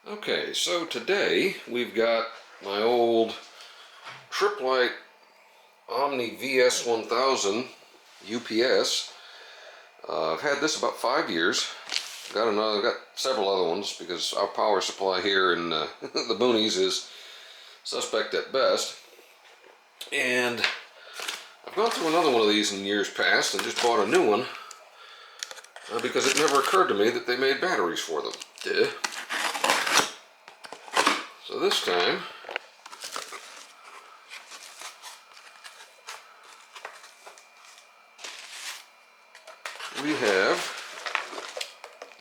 Okay, so today we've got my old Tripp-Lite Omni VS1000 UPS. I've had this about 5 years. Got several other ones because our power supply here in the boonies is suspect at best. And I've gone through another one of these in years past and just bought a new one because it never occurred to me that they made batteries for them. Duh. So this time, we have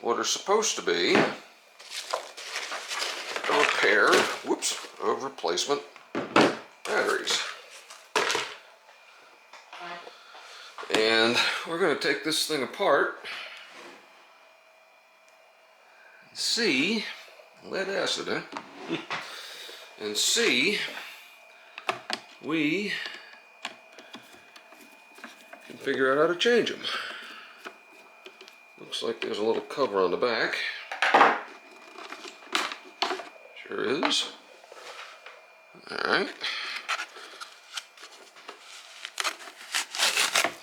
what are supposed to be a pair, of replacement batteries. And we're going to take this thing apart and see, lead acid, huh? And see we can figure out how to change them. Looks like there's a little cover on the back. Sure is. Alright.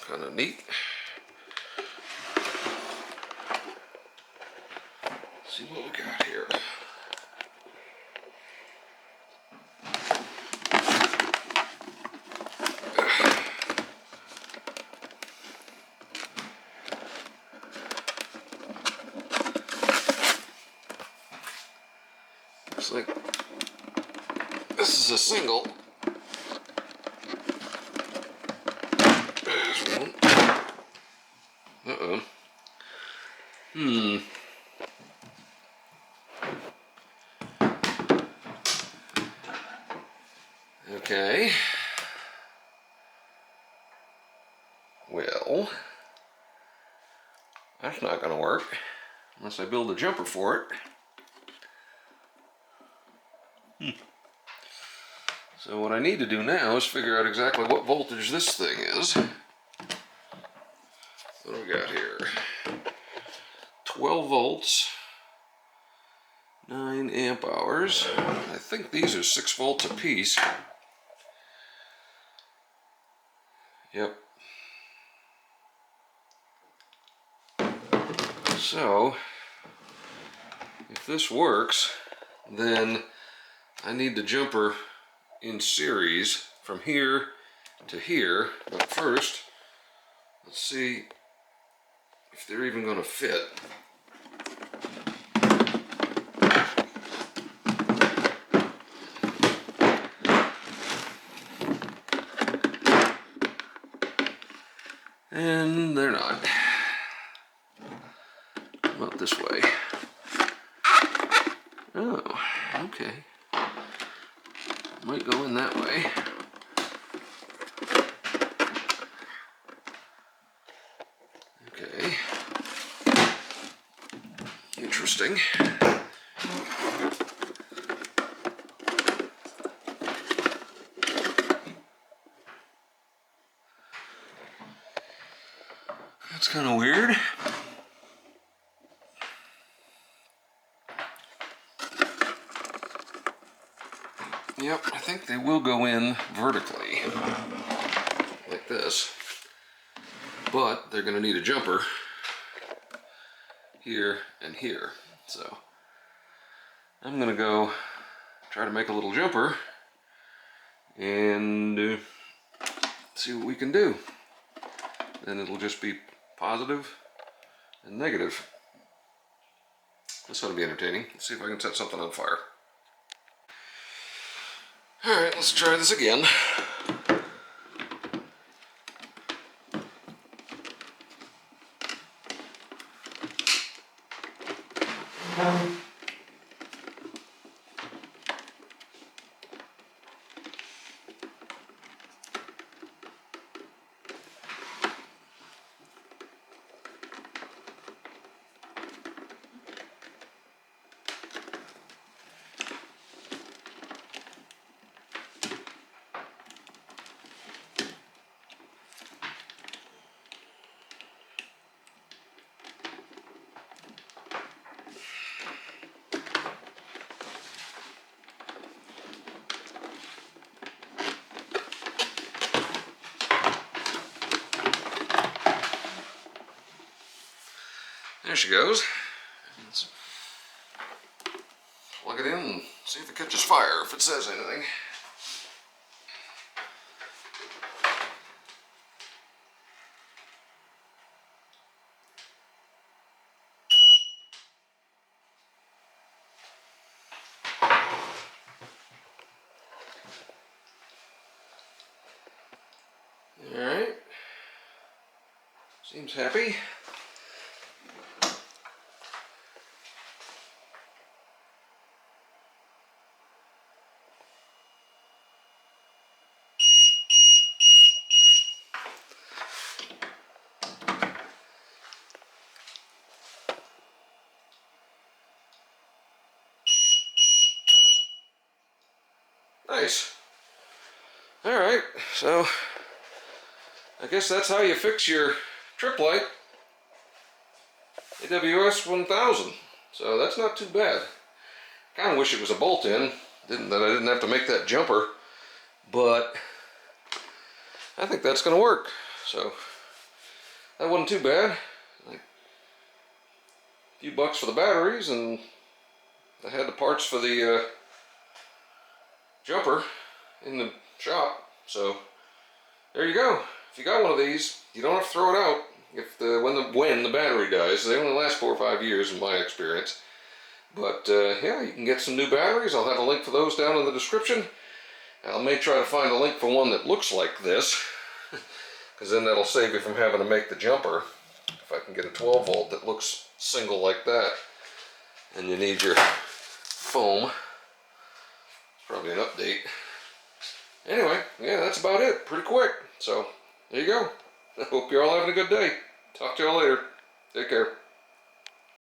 Kind of neat. Let's see what we got here. Looks like this is a single. There's one. Uh-oh. Okay. Well, that's not going to work unless I build a jumper for it. So what I need to do now is figure out exactly what voltage this thing is. What do we got here? 12 volts, 9 amp hours. I think these are 6 volts apiece. Yep. So, if this works, then I need the jumper in series from here to here. But first, let's see if they're even going to fit. And they're not. Not this way. Oh, okay. Might go in that way. Okay. Interesting. That's kind of weird. Yep, I think they will go in vertically, like this. But they're going to need a jumper here and here. So I'm going to go try to make a little jumper and see what we can do. Then it'll just be positive and negative. This ought to be entertaining. Let's see if I can set something on fire. Alright, let's try this again. There she goes. Let's plug it in and see if it catches fire, if it says anything. Alright. Seems happy. Nice. Alright, so I guess that's how you fix your Tripp-Lite AWS 1000. So that's not too bad. Kind of wish it was a bolt-in, that I didn't have to make that jumper, but I think that's going to work. So that wasn't too bad. Like a few bucks for the batteries, and I had the parts for the jumper in the shop. So there you go. If you got one of these, you don't have to throw it out. When the battery dies, they only last 4 or 5 years in my experience. But yeah, you can get some new batteries. I'll have a link for those down in the description. I may try to find a link for one that looks like this, because then that'll save you from having to make the jumper. If I can get a 12 volt that looks single like that, and you need your foam. It's probably an update. Anyway, yeah, that's about it. Pretty quick. So there you go. I hope you're all having a good day. Talk to y'all later. Take care.